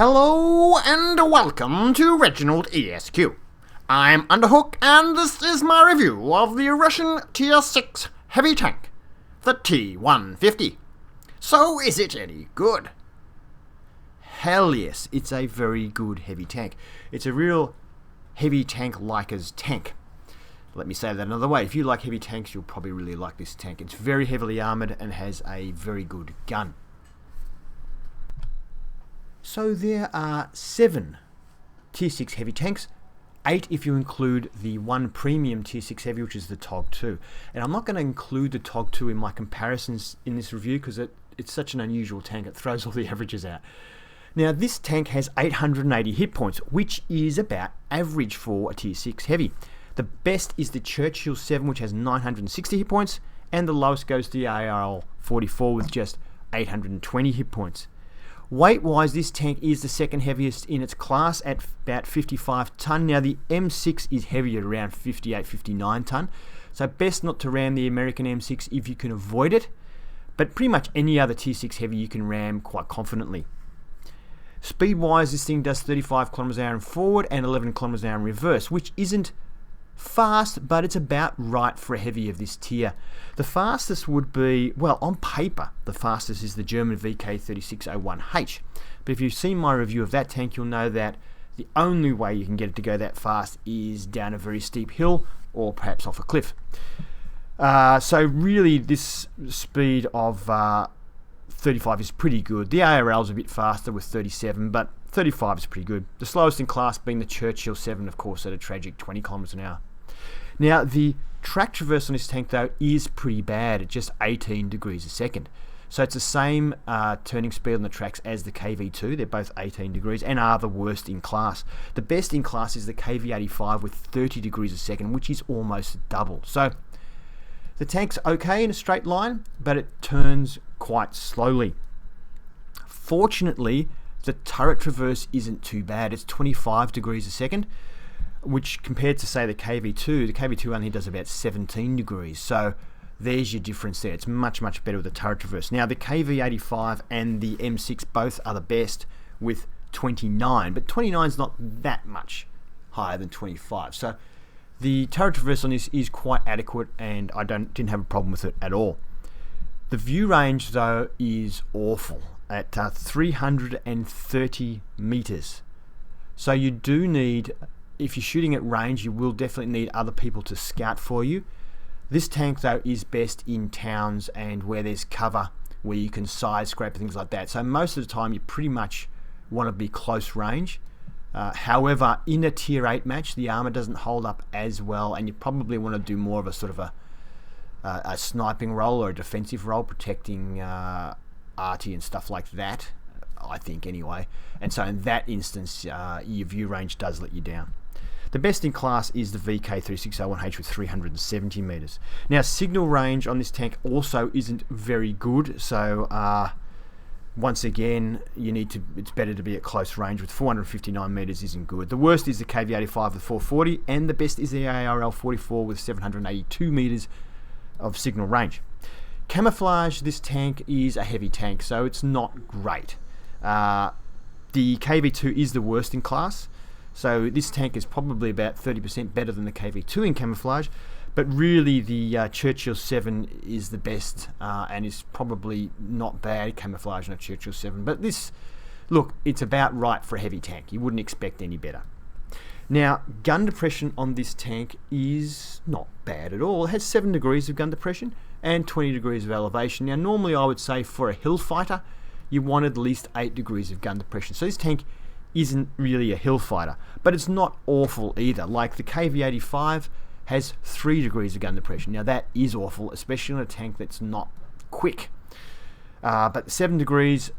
Hello and welcome to ReginaldESQ. I'm Underhook and this is my review of the Russian Tier 6 heavy tank, the T-150. So is it any good? Hell yes, it's a very good heavy tank. It's a real heavy tank liker's tank. Let me say that another way. If you like heavy tanks, you'll probably really like this tank. It's very heavily armoured and has a very good gun. So there are 7 Tier 6 heavy tanks, 8 if you include the one premium Tier 6 heavy, which is the TOG-2. And I'm not going to include the TOG-2 in my comparisons in this review because it's such an unusual tank, it throws all the averages out. Now this tank has 880 hit points, which is about average for a Tier 6 heavy. The best is the Churchill 7, which has 960 hit points, and the lowest goes to the ARL 44 with just 820 hit points. Weight-wise, this tank is the second heaviest in its class at about 55 tonne. Now, the M6 is heavier, around 58, 59 tonne. So best not to ram the American M6 if you can avoid it. But pretty much any other Tier 6 heavy you can ram quite confidently. Speed-wise, this thing does 35 km/h in forward and 11 km/h in reverse, which isn't fast, but it's about right for a heavy of this tier. The fastest would be, well, on paper, the fastest is the German VK3601H. But if you've seen my review of that tank, you'll know that the only way you can get it to go that fast is down a very steep hill or perhaps off a cliff. So really, this speed of 35 is pretty good. The ARL is a bit faster with 37, but 35 is pretty good. The slowest in class being the Churchill 7, of course, at a tragic 20 km/h. Now, the track traverse on this tank, though, is pretty bad at just 18 degrees a second. So it's the same turning speed on the tracks as the KV2. They're both 18 degrees and are the worst in class. The best in class is the KV85 with 30 degrees a second, which is almost double. So the tank's okay in a straight line, but it turns quite slowly. Fortunately, the turret traverse isn't too bad. It's 25 degrees a second, which compared to, say, the KV2 only does about 17 degrees. So there's your difference there. It's much, much better with the turret traverse. Now, the KV85 and the M6 both are the best with 29, but 29 is not that much higher than 25. So the turret traverse on this is quite adequate, and I didn't have a problem with it at all. The view range, though, is awful at 330 meters. So you do need, if you're shooting at range, you will definitely need other people to scout for you. This tank, though, is best in towns and where there's cover, where you can side scrape and things like that. So most of the time you pretty much want to be close range. However, in a Tier 8 match, the armor doesn't hold up as well, and you probably want to do more of a sort of a sniping role or a defensive role, protecting arty and stuff like that, I think, anyway. And so in that instance, your view range does let you down. The best in class is the VK3601H with 370 meters. Now, signal range on this tank also isn't very good, so once again, it's better to be at close range. With 459 meters isn't good. The worst is the KV85 with 440, and the best is the ARL 44 with 782 meters of signal range. Camouflage, this tank is a heavy tank, so it's not great. The KV2 is the worst in class, so this tank is probably about 30% better than the KV2 in camouflage, but really the Churchill 7 is the best and is probably not bad camouflage on a Churchill 7. But this, look, it's about right for a heavy tank. You wouldn't expect any better. Now, gun depression on this tank is not bad at all. It has 7 degrees of gun depression and 20 degrees of elevation. Now, normally I would say for a hill fighter, you want at least 8 degrees of gun depression. So this tank isn't really a hill fighter, but it's not awful either. Like the KV85 has 3 degrees of gun depression. Now, that is awful, especially on a tank that's not quick. But 7 degrees,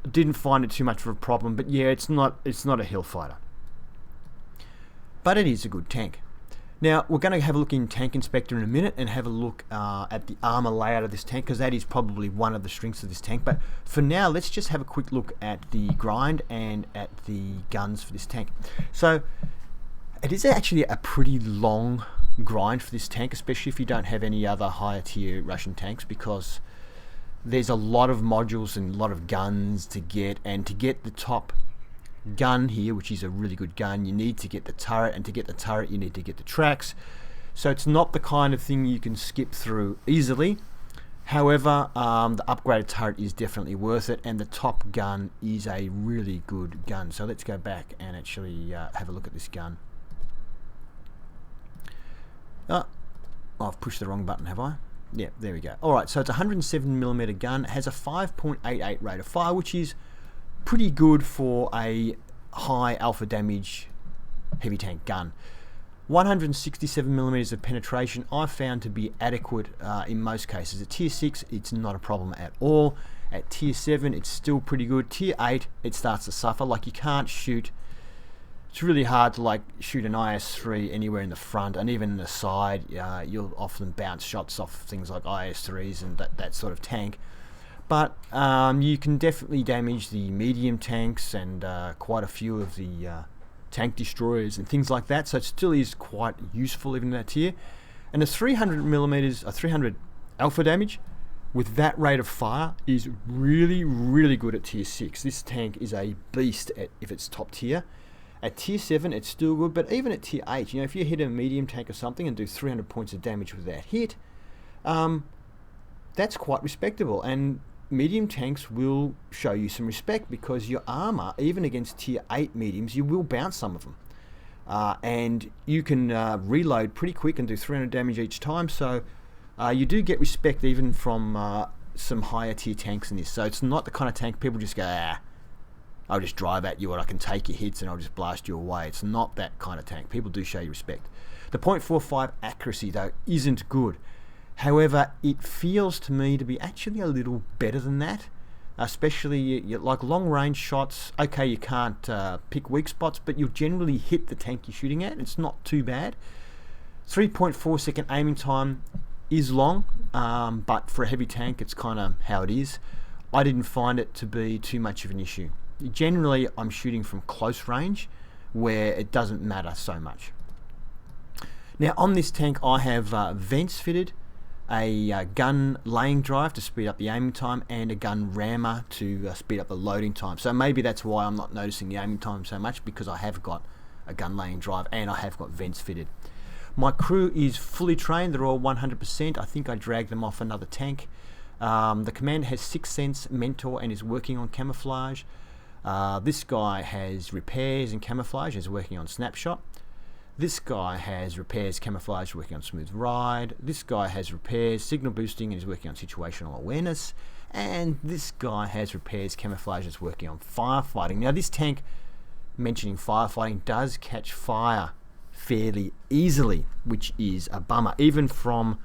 didn't find it too much of a problem. But yeah, it's not a hill fighter. But it is a good tank. Now, we're going to have a look in Tank Inspector in a minute and have a look at the armor layout of this tank, because that is probably one of the strengths of this tank. But for now, let's just have a quick look at the grind and at the guns for this tank. So it is actually a pretty long grind for this tank, especially if you don't have any other higher tier Russian tanks, because there's a lot of modules and a lot of guns to get, and to get the top gun here, which is a really good gun, you need to get the turret, and to get the turret you need to get the tracks. So it's not the kind of thing you can skip through easily. However, the upgraded turret is definitely worth it, and the top gun is a really good gun. So let's go back and actually have a look at this gun. Oh, I've pushed the wrong button, have I? Yeah, there we go. Alright, so it's a 107mm gun. It has a 5.88 rate of fire, which is pretty good for a high alpha damage heavy tank gun. 167mm of penetration I've found to be adequate in most cases. At tier 6 it's not a problem at all. At tier 7 it's still pretty good. Tier 8 it starts to suffer. Like, you can't shoot, it's really hard to like shoot an IS-3 anywhere in the front, and even in the side you'll often bounce shots off things like IS-3s and that sort of tank. But you can definitely damage the medium tanks and quite a few of the tank destroyers and things like that, so it still is quite useful even in that tier. And the 300mm, 300 alpha damage with that rate of fire is really good at tier 6. This tank is a beast if it's top tier. At tier 7 it's still good, but even at tier 8, you know, if you hit a medium tank or something and do 300 points of damage with that hit, that's quite respectable. And medium tanks will show you some respect, because your armor, even against tier 8 mediums, you will bounce some of them. And you can reload pretty quick and do 300 damage each time, so you do get respect even from some higher tier tanks in this. So it's not the kind of tank people just go, I'll just drive at you and I can take your hits and I'll just blast you away. It's not that kind of tank. People do show you respect. The .45 accuracy though isn't good. However, it feels to me to be actually a little better than that, especially like long range shots. Okay, you can't pick weak spots, but you'll generally hit the tank you're shooting at. It's not too bad. 3.4 second aiming time is long, but for a heavy tank it's kind of how it is. I didn't find it to be too much of an issue. Generally I'm shooting from close range where it doesn't matter so much. Now on this tank I have vents fitted, a gun laying drive to speed up the aiming time, and a gun rammer to speed up the loading time. So maybe that's why I'm not noticing the aiming time so much, because I have got a gun laying drive and I have got vents fitted. My crew is fully trained, they're all 100%. I think I dragged them off another tank. The commander has 6th Sense Mentor and is working on camouflage. This guy has repairs and camouflage and is working on snapshot. This guy has repairs, camouflage, working on smooth ride. This guy has repairs, signal boosting, and is working on situational awareness. And this guy has repairs, camouflage, and is working on firefighting. Now this tank, mentioning firefighting, does catch fire fairly easily, which is a bummer. Even from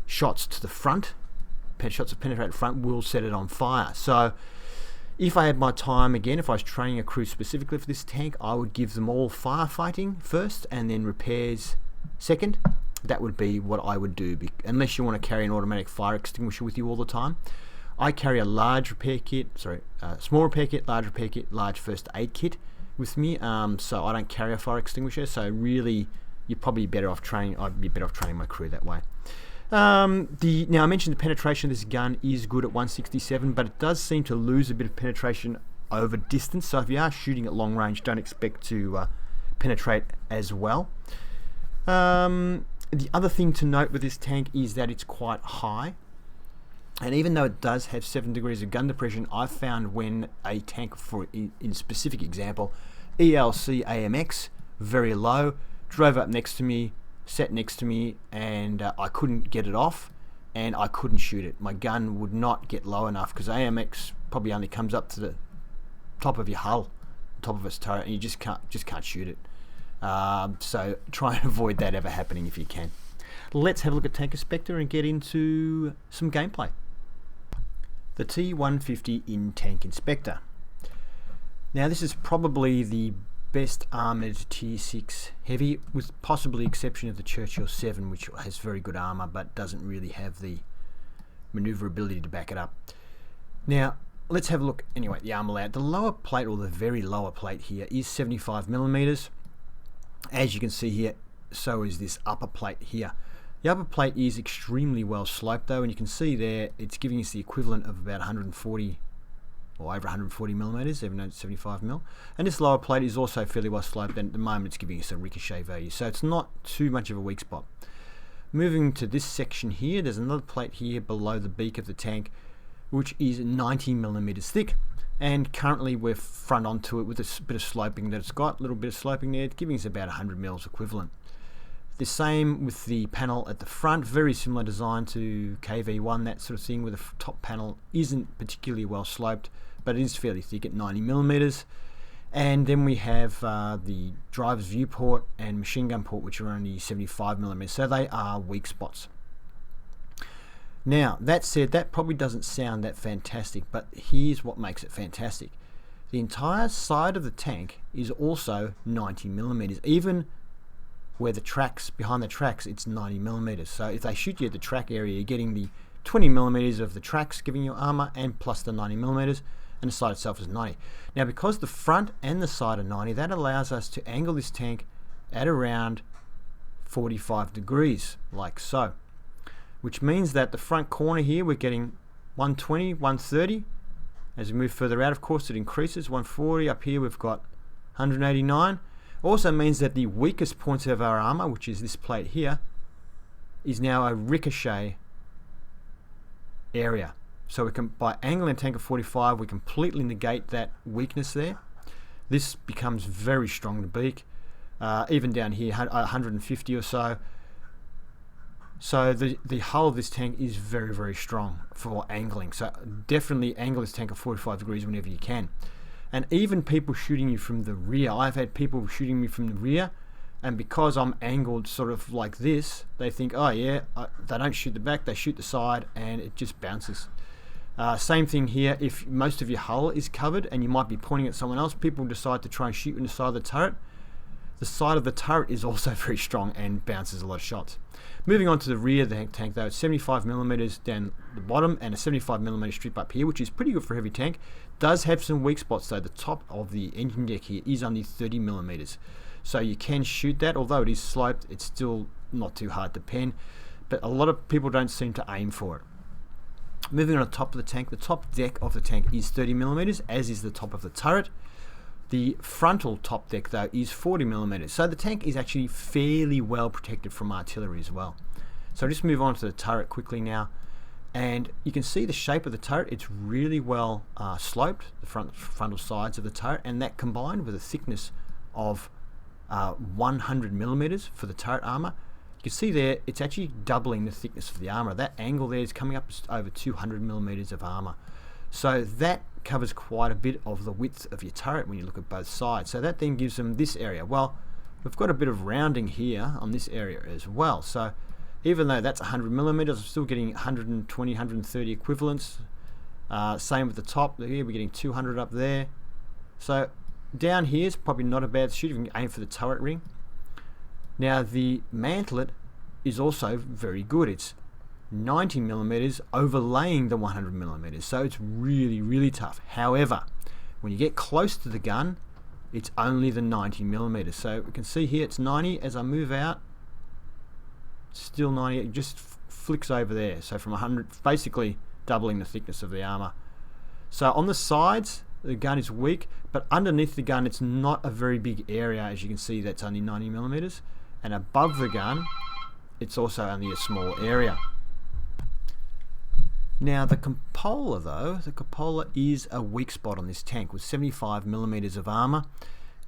shots to the front, shots of penetrated front will set it on fire. So if I had my time again, if I was training a crew specifically for this tank, I would give them all firefighting first and then repairs second. That would be what I would do, unless you want to carry an automatic fire extinguisher with you all the time. I carry a large repair kit, small repair kit, large first aid kit with me, so I don't carry a fire extinguisher. So really, you're probably better off training. I'd be better off training my crew that way. Now I mentioned the penetration of this gun is good at 167, but it does seem to lose a bit of penetration over distance. So if you are shooting at long range, don't expect to penetrate as well. The other thing to note with this tank is that it's quite high, and even though it does have 7 degrees of gun depression, I've found when a tank, for in specific example, ELC AMX, very low, drove up next to me, sat next to me, and I couldn't get it off and I couldn't shoot it. My gun would not get low enough, because AMX probably only comes up to the top of your hull, top of its turret, and you just can't shoot it. So try and avoid that ever happening if you can. Let's have a look at Tank Inspector and get into some gameplay. The T-150 in Tank Inspector. Now this is probably the best armoured tier 6 heavy, with possibly exception of the Churchill 7, which has very good armour but doesn't really have the manoeuvrability to back it up. Now let's have a look anyway at the armour layout. The lower plate, or the very lower plate here, is 75mm. As you can see here, so is this upper plate here. The upper plate is extremely well sloped though, and you can see there it's giving us the equivalent of about 140 or over 140 millimeters, even though it's 75 mil. And this lower plate is also fairly well sloped, and at the moment it's giving us a ricochet value, so it's not too much of a weak spot. Moving to this section here, there's another plate here below the beak of the tank, which is 90 millimeters thick, and currently we're front onto it with a bit of sloping that it's got, a little bit of sloping there, it's giving us about 100 mils equivalent. The same with the panel at the front, very similar design to KV1, that sort of thing, where the top panel isn't particularly well sloped, but it is fairly thick at 90 millimeters. And then we have the driver's viewport and machine gun port, which are only 75 millimeters, so they are weak spots. Now, that said, that probably doesn't sound that fantastic, but here's what makes it fantastic. The entire side of the tank is also 90 millimeters, even where the tracks, behind the tracks, it's 90 millimeters. So if they shoot you at the track area, you're getting the 20 millimeters of the tracks giving you armor, and plus the 90 millimeters, and the side itself is 90. Now, because the front and the side are 90, that allows us to angle this tank at around 45 degrees, like so. Which means that the front corner here, we're getting 120, 130. As we move further out, of course, it increases, 140. Up here, we've got 189. Also means that the weakest points of our armor, which is this plate here, is now a ricochet area. So we can, by angling a tank of 45, we completely negate that weakness there. This becomes very strong to beak, even down here, 150 or so. So the hull of this tank is very, very strong for angling. So definitely angle this tank at 45 degrees whenever you can. And even people shooting you from the rear, I've had people shooting me from the rear, and because I'm angled sort of like this, they think, oh yeah, they don't shoot the back, they shoot the side, and it just bounces. Same thing here, if most of your hull is covered and you might be pointing at someone else, people decide to try and shoot in the side of the turret. The side of the turret is also very strong and bounces a lot of shots. Moving on to the rear of the tank though, it's 75 millimeters down the bottom and a 75 millimeter strip up here, which is pretty good for a heavy tank. Does have some weak spots though. The top of the engine deck here is only 30 millimeters. So you can shoot that, although it is sloped, it's still not too hard to pen, but a lot of people don't seem to aim for it. Moving on to the top of the tank, the top deck of the tank is 30 millimeters, as is the top of the turret. The frontal top deck though is 40 millimeters, so the tank is actually fairly well protected from artillery as well. So I'll just move on to the turret quickly now, and you can see the shape of the turret. It's really well sloped, the frontal sides of the turret, and that combined with a thickness of 100 millimeters for the turret armor, you can see there it's actually doubling the thickness of the armor. That angle there is coming up to over 200 millimeters of armor. So that covers quite a bit of the width of your turret when you look at both sides. So that then gives them this area. Well, we've got a bit of rounding here on this area as well. So even though that's 100 millimeters, I'm still getting 120, 130 equivalents. Same with the top here, we're getting 200 up there. So down here is probably not a bad shoot if you can aim for the turret ring. Now the mantlet is also very good. It's 90 millimeters overlaying the 100 millimeters, so it's really, really tough. However, when you get close to the gun, it's only the 90 millimeters. So we can see here it's 90. As I move out, still 90. It just flicks over there. So from 100, basically doubling the thickness of the armor. So on the sides, the gun is weak, but underneath the gun, it's not a very big area. As you can see, that's only 90 millimeters, and above the gun, it's also only a small area. Now the cupola though, the cupola is a weak spot on this tank with 75 millimeters of armor,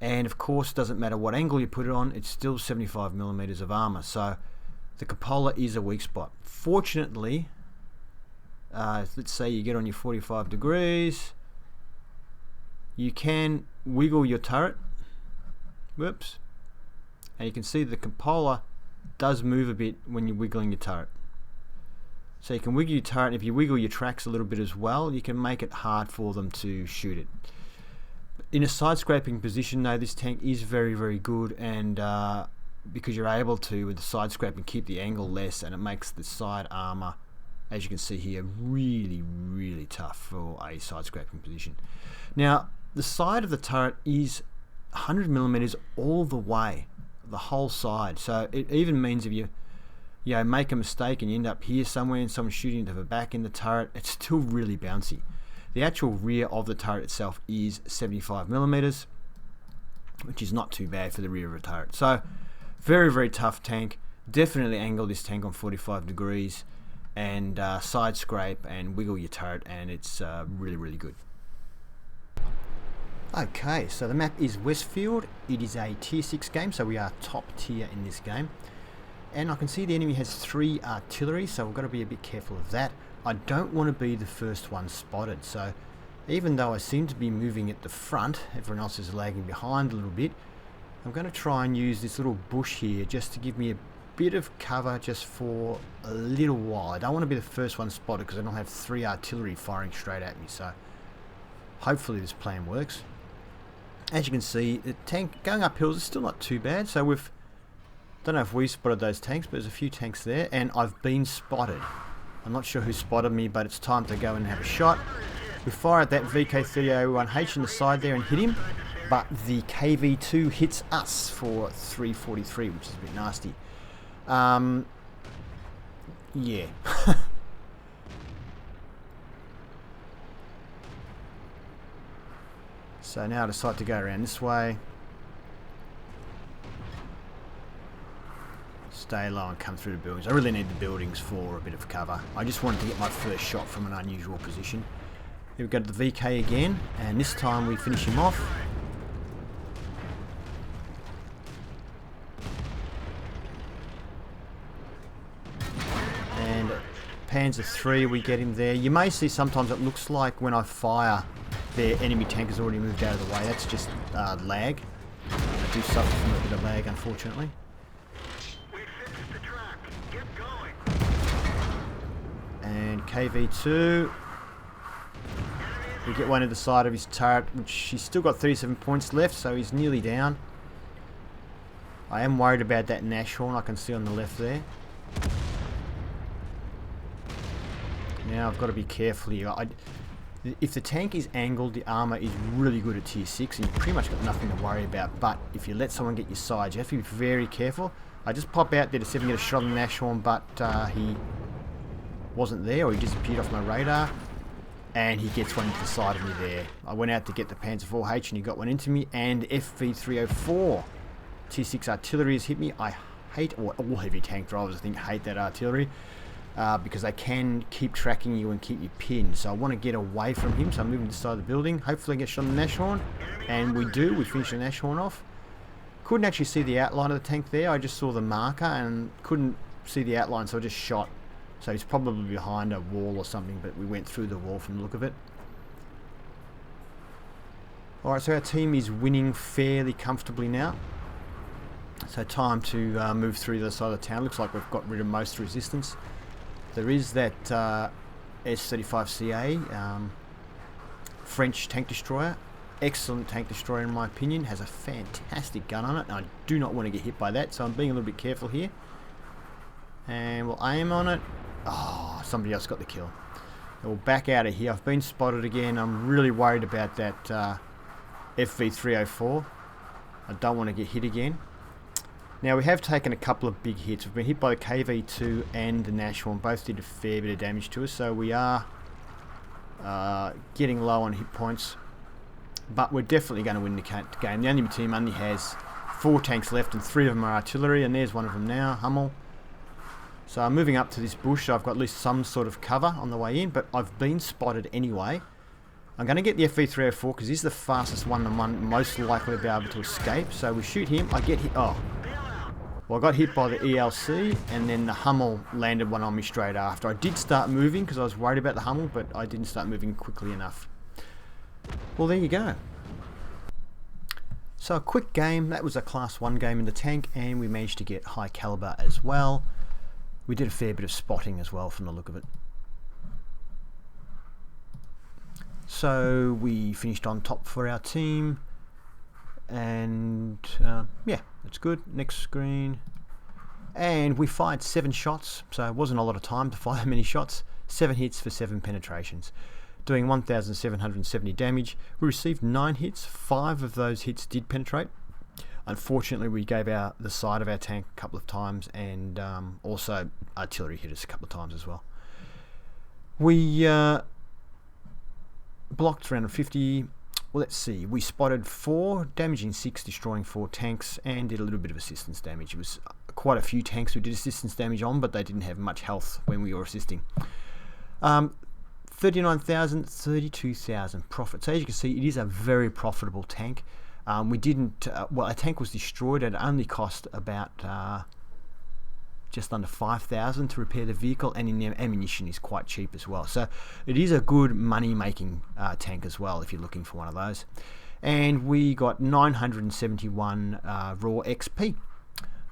and of course doesn't matter what angle you put it on, it's still 75 millimeters of armor. So the cupola is a weak spot. Fortunately, let's say you get on your 45 degrees, you can wiggle your turret, whoops, and you can see the cupola does move a bit when you're wiggling your turret. So you can wiggle your turret, and if you wiggle your tracks a little bit as well, you can make it hard for them to shoot it. In a side scraping position though, this tank is very, very good, and because you're able to, with the side scraping, keep the angle less, and it makes the side armor, as you can see here, really, really tough for a side scraping position. Now the side of the turret is 100 millimeters all the way, the whole side. So it even means if you make a mistake and you end up here somewhere and someone's shooting into the back in the turret, it's still really bouncy. The actual rear of the turret itself is 75mm, which is not too bad for the rear of a turret. So very, very tough tank. Definitely angle this tank on 45 degrees and side scrape and wiggle your turret, and it's really, really good. Okay, so the map is Westfield. It is a tier 6 game, so we are top tier in this game. And I can see the enemy has 3 artillery, so we've got to be a bit careful of that. I don't want to be the first one spotted, so even though I seem to be moving at the front, everyone else is lagging behind a little bit. I'm going to try and use this little bush here just to give me a bit of cover just for a little while. I don't want to be the first one spotted because I don't have 3 artillery firing straight at me, so hopefully this plan works. As you can see, the tank going up hills is still not too bad, so we've, don't know if we spotted those tanks, but there's a few tanks there, and I've been spotted. I'm not sure who spotted me, but it's time to go and have a shot. We fire at that VK3001H in the side there and hit him, but the KV2 hits us for 343, which is a bit nasty. Yeah. So now I decide to go around this way. Stay low and come through the buildings. I really need the buildings for a bit of cover. I just wanted to get my first shot from an unusual position. Here we go to the VK again, and this time we finish him off. And Panzer III, we get him there. You may see sometimes it looks like when I fire, their enemy tank has already moved out of the way. That's just lag. I do suffer from a bit of lag, unfortunately. And KV2, we get one at the side of his turret, which he's still got 37 points left, so he's nearly down. I am worried about that Nashorn I can see on the left there. Now I've got to be careful here. If the tank is angled, the armor is really good at tier 6 and you've pretty much got nothing to worry about. But if you let someone get your sides, you have to be very careful. I just pop out there to see if I can get a shot on the Nashorn, but he wasn't there, or he disappeared off my radar. And he gets one into the side of me there. I went out to get the Panzer IVH and he got one into me. And FV304 tier 6 artillery has hit me. I hate, or all heavy tank drivers I think hate that artillery. Because they can keep tracking you and keep you pinned. So I want to get away from him, so I'm moving to the side of the building. Hopefully I get shot on the Nashorn. And we do, we finish the Nashorn off. Couldn't actually see the outline of the tank there, I just saw the marker and couldn't see the outline, so I just shot. So he's probably behind a wall or something, but we went through the wall from the look of it. Alright, so our team is winning fairly comfortably now. So time to move through the other side of the town. Looks like we've got rid of most resistance. There is that S-35CA French tank destroyer. Excellent tank destroyer in my opinion. Has a fantastic gun on it. And I do not want to get hit by that, so I'm being a little bit careful here. And we'll aim on it. Oh, somebody else got the kill. And we'll back out of here. I've been spotted again. I'm really worried about that FV304. I don't want to get hit again. Now we have taken a couple of big hits. We've been hit by the KV2 and the Nashorn. Both did a fair bit of damage to us, so we are getting low on hit points. But we're definitely going to win the game. The enemy team only has 4 tanks left and 3 of them are artillery, and there's one of them now, Hummel. So I'm moving up to this bush, so I've got at least some sort of cover on the way in, but I've been spotted anyway. I'm going to get the FV304 because he's the fastest one and most likely to be able to escape. So we shoot him, I get hit. Oh. Well, I got hit by the ELC, and then the Hummel landed one on me straight after. I did start moving because I was worried about the Hummel, but I didn't start moving quickly enough. Well, there you go. So a quick game. That was a class 1 game in the tank, and we managed to get high caliber as well. We did a fair bit of spotting as well from the look of it. So we finished on top for our team. And yeah, that's good. Next screen. And we fired 7 shots, so it wasn't a lot of time to fire many shots. 7 hits for 7 penetrations, doing 1,770 damage. We received 9 hits. 5 of those hits did penetrate. Unfortunately, we gave the side of our tank a couple of times, and also artillery hit us a couple of times as well. We blocked 350. Well, let's see. We spotted 4, damaging 6, destroying 4 tanks, and did a little bit of assistance damage. It was quite a few tanks we did assistance damage on, but they didn't have much health when we were assisting. 39,000, 32,000 profit. So as you can see, it is a very profitable tank. We didn't, well, a tank was destroyed and it only cost about just under 5,000 to repair the vehicle, and in the ammunition is quite cheap as well. So it is a good money making tank as well if you're looking for one of those. And we got 971 raw XP.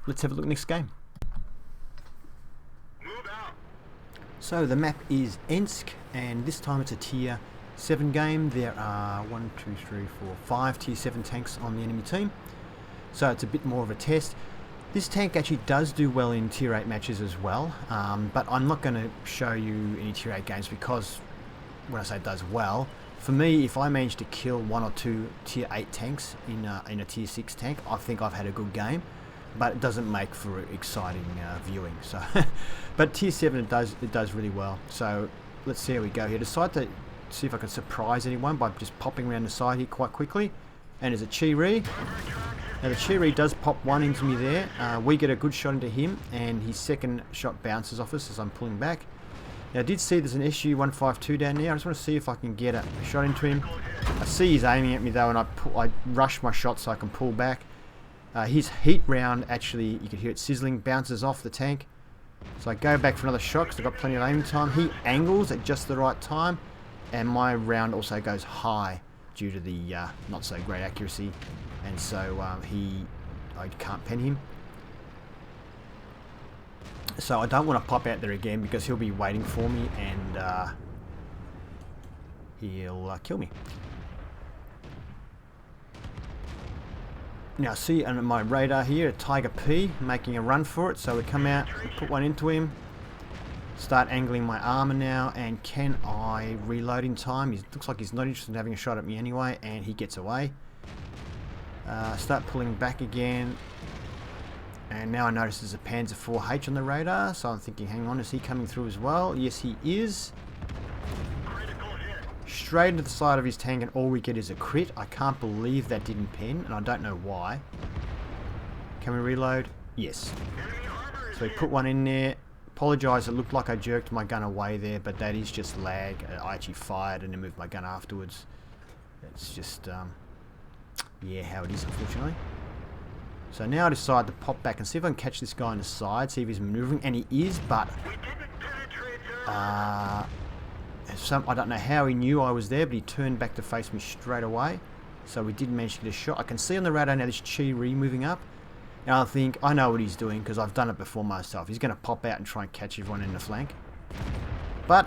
Let's have a look at the next game. So the map is Ensk, and this time it's a tier 7 game. There are 1, 2, 3, 4, 5 tier 7 tanks on the enemy team, so it's a bit more of a test. This tank actually does do well in tier 8 matches as well, but I'm not going to show you any tier 8 games, because when I say it does well, for me, if I manage to kill 1 or 2 tier 8 tanks in a tier 6 tank, I think I've had a good game. But it doesn't make for exciting viewing. So, but tier 7 it does really well. So let's see how we go here. Decide to see if I can surprise anyone by just popping around the side here quite quickly. And there's a Chi-Ri. Now the Chi-Ri does pop one into me there. We get a good shot into him, and his second shot bounces off us as I'm pulling back. Now I did see there's an SU-152 down there. I just want to see if I can get a shot into him. I see he's aiming at me though, and I rush my shot so I can pull back. His heat round, actually, you can hear it sizzling, bounces off the tank. So I go back for another shot because I've got plenty of aiming time. He angles at just the right time, and my round also goes high due to the not so great accuracy, and so I can't pen him. So I don't want to pop out there again because he'll be waiting for me, and he'll kill me. Now see on my radar here a Tiger P making a run for it, so we come out, we put one into him, start angling my armor now, and can I reload in time? He looks like he's not interested in having a shot at me anyway, and he gets away. Start pulling back again, and now I notice there's a Panzer 4H on the radar, so I'm thinking, hang on, is he coming through as well? Yes, he is. Straight into the side of his tank, and all we get is a crit. I can't believe that didn't pen, and I don't know why. Can we reload? Yes. So we put one in there. Apologise, it looked like I jerked my gun away there, but that is just lag. I actually fired and then moved my gun afterwards. It's just, yeah, how it is, unfortunately. So now I decide to pop back and see if I can catch this guy on the side, see if he's maneuvering, and he is, but I don't know how he knew I was there, but he turned back to face me straight away. So we did manage to get a shot. I can see on the radar now this Chi-Ri moving up. And I think, I know what he's doing because I've done it before myself. He's going to pop out and try and catch everyone in the flank. But,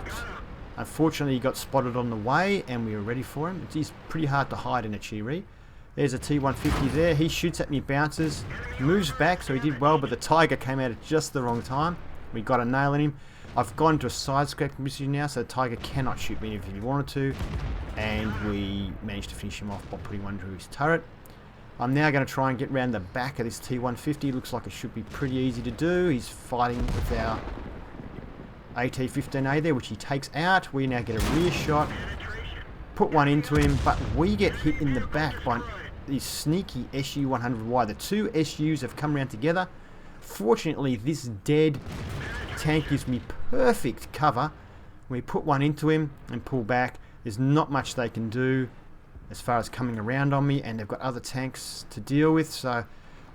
unfortunately, he got spotted on the way and we were ready for him. It is pretty hard to hide in a Chi-Ri. There's a T-150 there. He shoots at me, bounces, moves back, so he did well, but the Tiger came out at just the wrong time. We got a nail in him. I've gone to a side scope position now, so the Tiger cannot shoot me if he wanted to, and we managed to finish him off by putting one through his turret. I'm now going to try and get around the back of this T-150. Looks like it should be pretty easy to do. He's fighting with our AT-15A there, which he takes out. We now get a rear shot, put one into him, but we get hit in the back by this sneaky SU-100Y. The two SUs have come around together. Fortunately, this dead tank gives me perfect cover. We put one into him and pull back. There's not much they can do as far as coming around on me, and they've got other tanks to deal with, so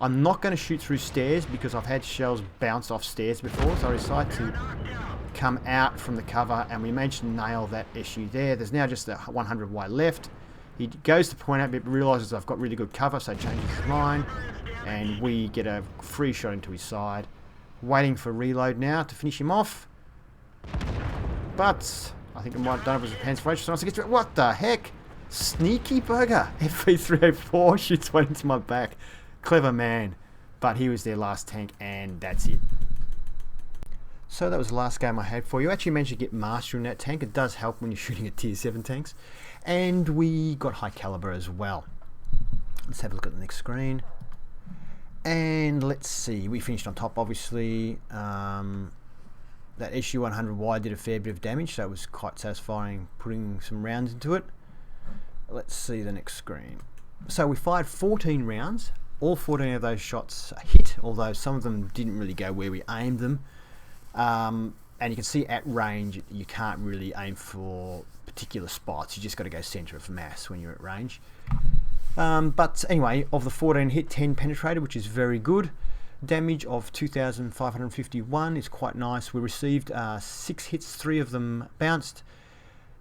I'm not going to shoot through stairs because I've had shells bounce off stairs before, so I decide to come out from the cover, and we managed to nail that SU there. There's now just a 100Y left. He goes to point out, but realises I've got really good cover, so changes his mind, and we get a free shot into his side. Waiting for reload now to finish him off. But I think I might have done it with a Panzer 4H. So what the heck? Sneaky bugger. FV304 shoots one into my back. Clever man. But he was their last tank, and that's it. So that was the last game I had for you. I actually managed to get mastery in that tank. It does help when you're shooting at tier 7 tanks. And we got high caliber as well. Let's have a look at the next screen. And let's see, we finished on top, obviously. That SU-100Y did a fair bit of damage, so it was quite satisfying putting some rounds into it. let's see the next screen. So we fired 14 rounds. All 14 of those shots hit, although some of them didn't really go where we aimed them. And you can see at range, you can't really aim for particular spots. You just got to go centre of mass when you're at range. But anyway, of the 14 hit, 10 penetrated, which is very good. Damage of 2,551 is quite nice. We received 6 hits, 3 of them bounced.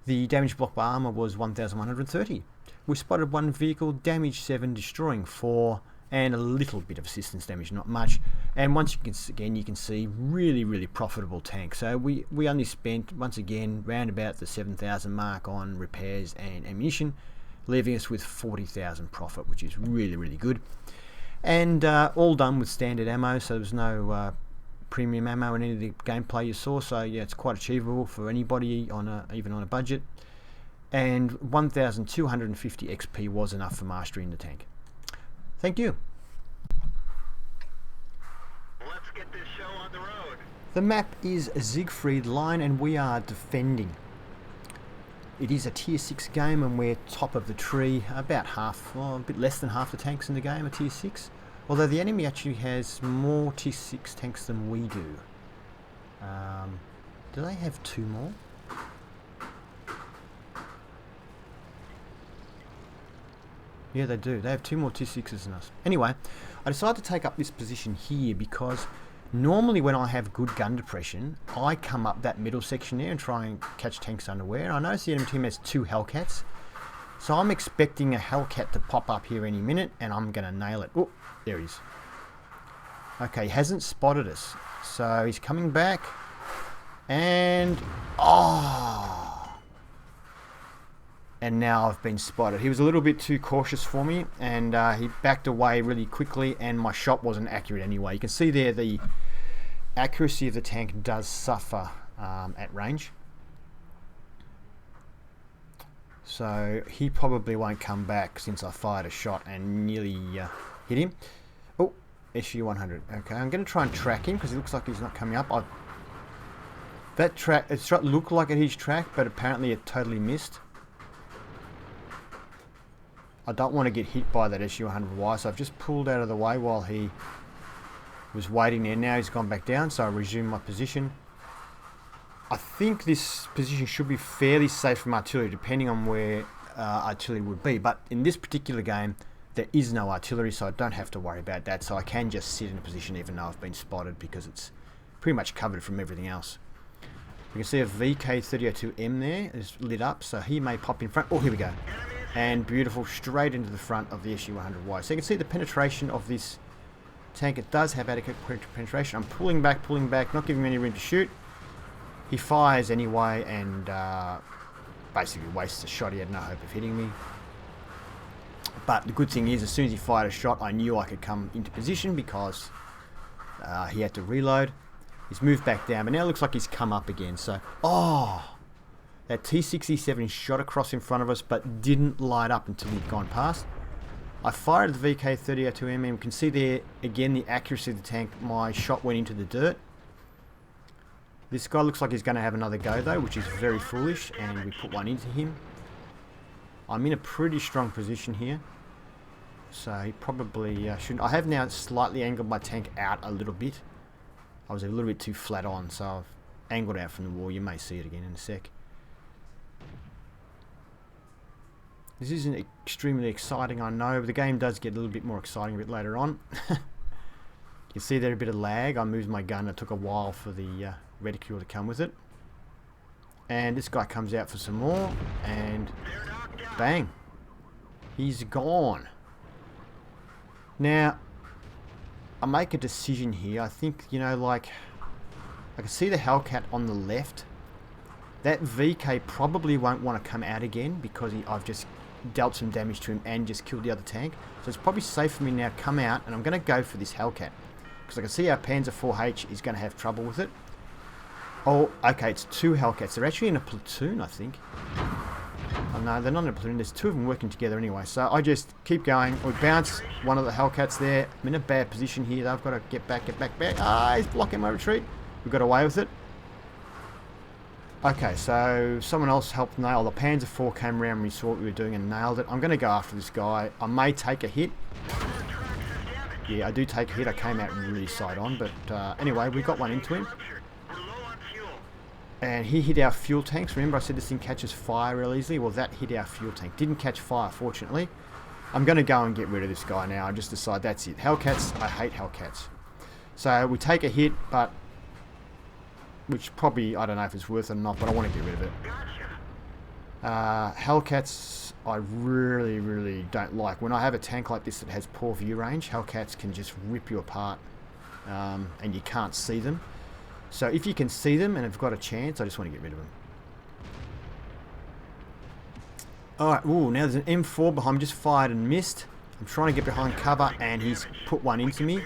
The damage block by armour was 1,130. We spotted 1 vehicle, damage 7, destroying 4, and a little bit of assistance damage, not much. And once again, you can see really profitable tank. So we only spent, once again, round about the 7,000 mark on repairs and ammunition, leaving us with 40,000 profit, which is really good. And all done with standard ammo, so there's no premium ammo in any of the gameplay you saw. So yeah, it's quite achievable for anybody on even on a budget. And 1,250 XP was enough for mastering the tank. Thank you. Let's get this show on the road. The map is Siegfried line, and we are defending. It is a tier 6 game, and we're top of the tree. About half, well, a bit less than half the tanks in the game are tier 6. Although the enemy actually has more tier 6 tanks than we do. Do they have 2 more? Yeah, they do. They have 2 more tier 6s than us. Anyway, I decided to take up this position here because normally when I have good gun depression, I come up that middle section there and try and catch tanks unaware. I notice the enemy team has 2 Hellcats. So I'm expecting a Hellcat to pop up here any minute, and I'm going to nail it. Oh, there he is. Okay, he hasn't spotted us. So he's coming back. And... oh! And now I've been spotted. He was a little bit too cautious for me, and he backed away really quickly, and my shot wasn't accurate anyway. You can see there the accuracy of the tank does suffer at range. So he probably won't come back since I fired a shot and nearly hit him. Oh, SU-100. Okay, I'm going to try and track him because it looks like he's not coming up. That track, it looked like it his track, but apparently it totally missed. I don't want to get hit by that SU-100Y, so I've just pulled out of the way while he was waiting there. Now he's gone back down, so I resume my position. I think this position should be fairly safe from artillery, depending on where artillery would be. But in this particular game, there is no artillery, so I don't have to worry about that. So I can just sit in a position even though I've been spotted because it's pretty much covered from everything else. You can see a VK-3002M there is lit up, so he may pop in front. Oh, here we go. And beautiful, straight into the front of the SU-100Y. So you can see the penetration of this tank. It does have adequate penetration. I'm pulling back, not giving him any room to shoot. He fires anyway and basically wastes a shot. He had no hope of hitting me. But the good thing is, as soon as he fired a shot, I knew I could come into position because he had to reload. He's moved back down, but now it looks like he's come up again. So, oh, that T-67 shot across in front of us, but didn't light up until he'd gone past. I fired the VK-3002M. You can see there again the accuracy of the tank. My shot went into the dirt. This guy looks like he's going to have another go though, which is very foolish, and we put one into him. I'm in a pretty strong position here, so he probably shouldn't. I have now slightly angled my tank out a little bit. I was a little bit too flat on, so I've angled out from the wall. You may see it again in a sec. This isn't extremely exciting, I know, but the game does get a little bit more exciting a bit later on. You can see there a bit of lag. I moved my gun. It took a while for the reticule to come with it. And this guy comes out for some more, and bang, he's gone. Now, I make a decision here. I think, you know, like, I can see the Hellcat on the left. That VK probably won't want to come out again because I've just dealt some damage to him and just killed the other tank. So it's probably safe for me now to come out, and I'm going to go for this Hellcat because I can see our Panzer 4H is going to have trouble with it. Oh, okay, it's 2 Hellcats. They're actually in a platoon, I think. Oh no, they're not in a platoon. There's 2 of them working together anyway. So I just keep going. We bounce one of the Hellcats there. I'm in a bad position here. I've got to get back. Ah, he's blocking my retreat. We got away with it. Okay, so someone else helped nail. The Panzer IV came around and we saw what we were doing and nailed it. I'm going to go after this guy. I may take a hit. Yeah, I do take a hit. I came out really side on, but anyway, we got one into him. And he hit our fuel tanks. Remember I said this thing catches fire real easily? Well, that hit our fuel tank. Didn't catch fire, fortunately. I'm going to go and get rid of this guy now. I just decide that's it. Hellcats, I hate Hellcats. So we take a hit, but... which probably, I don't know if it's worth it or not, but I want to get rid of it. Hellcats, I really, really don't like. When I have a tank like this that has poor view range, Hellcats can just rip you apart, and you can't see them. So if you can see them and have got a chance, I just want to get rid of them. Alright, ooh, now there's an M4 behind me, just fired and missed. I'm trying to get behind cover and he's put one into me.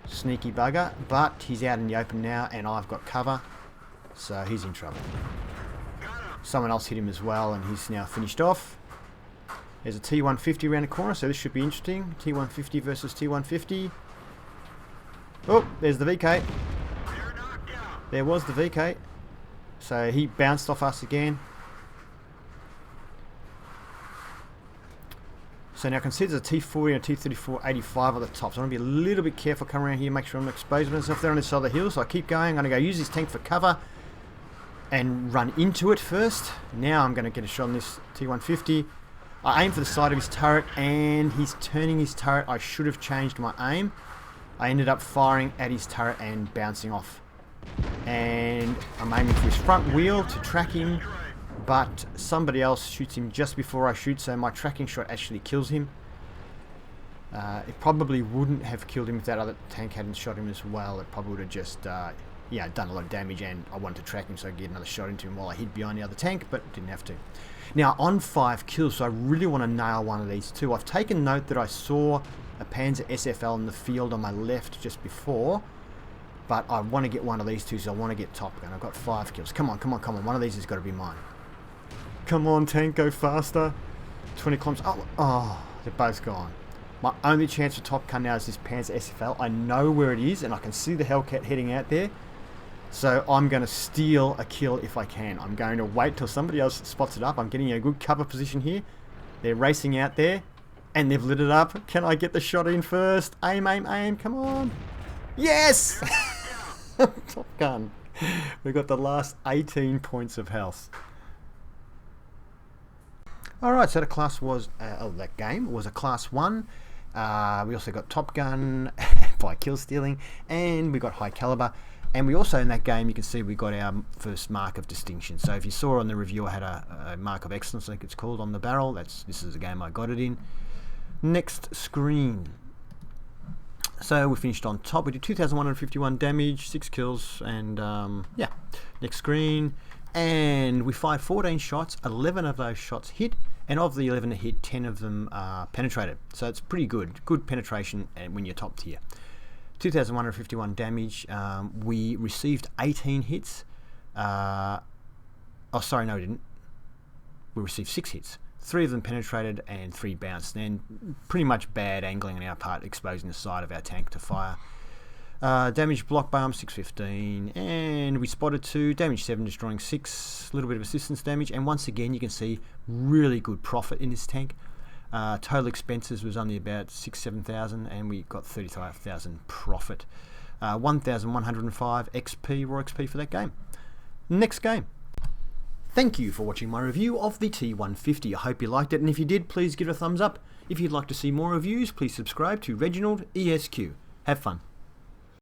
Sneaky bugger, but he's out in the open now and I've got cover, so he's in trouble. Someone else hit him as well and he's now finished off. There's a T-150 around the corner, so this should be interesting. T-150 versus T-150. Oh, there's the VK. There was the VK. So he bounced off us again. So now I can see there's a T-40 and a T-34 85 at the top. So I want to be a little bit careful, come around here, make sure I'm not exposing myself there on this side of the hill. So I keep going. I'm going to go use this tank for cover and run into it first. Now I'm going to get a shot on this T-150. I aim for the side of his turret and he's turning his turret. I should have changed my aim. I ended up firing at his turret and bouncing off. And I'm aiming for his front wheel to track him, but somebody else shoots him just before I shoot, so my tracking shot actually kills him. It probably wouldn't have killed him if that other tank hadn't shot him as well. It probably would have just yeah, done a lot of damage, and I wanted to track him so I could get another shot into him while I hid behind the other tank, but didn't have to. Now on 5 kills, so I really want to nail one of these two. I've taken note that I saw a Panzer SFL in the field on my left just before, but I want to get one of these two, so I want to get Top Gun. I've got 5 kills. Come on, come on, come on. One of these has got to be mine. Come on, tank, go faster. 20 kilometers. Oh, they're both gone. My only chance for Top Gun now is this Panzer SFL. I know where it is, and I can see the Hellcat heading out there. So I'm going to steal a kill if I can. I'm going to wait till somebody else spots it up. I'm getting a good cover position here. They're racing out there, and they've lit it up. Can I get the shot in first? Aim, aim, aim. Come on. Yes! Top Gun. We got the last 18 points of health. Alright, so the class was, that game was a class 1. We also got Top Gun by kill stealing, and we got high caliber. And we also, in that game, you can see we got our first mark of distinction. So if you saw on the review, I had a mark of excellence, I think it's called, on the barrel. This is the game I got it in. Next screen. So we finished on top. We did 2,151 damage, 6 kills, and yeah. Next screen. And we fired 14 shots. 11 of those shots hit, and of the 11 that hit, 10 of them penetrated. So it's pretty good. Good penetration when you're top tier. 2,151 damage. We received 18 hits. Oh, sorry, no, we didn't. We received 6 hits. 3 of them penetrated and 3 bounced. And pretty much bad angling on our part, exposing the side of our tank to fire. Damage block by 615, and we spotted 2, damage 7, destroying 6, a little bit of assistance damage, and once again you can see really good profit in this tank. Total expenses was only about 7,000, and we got 35,000 profit. 1,105 XP, raw XP for that game. Next game. Thank you for watching my review of the T-150. I hope you liked it, and if you did, please give it a thumbs up. If you'd like to see more reviews, please subscribe to ReginaldESQ. Have fun.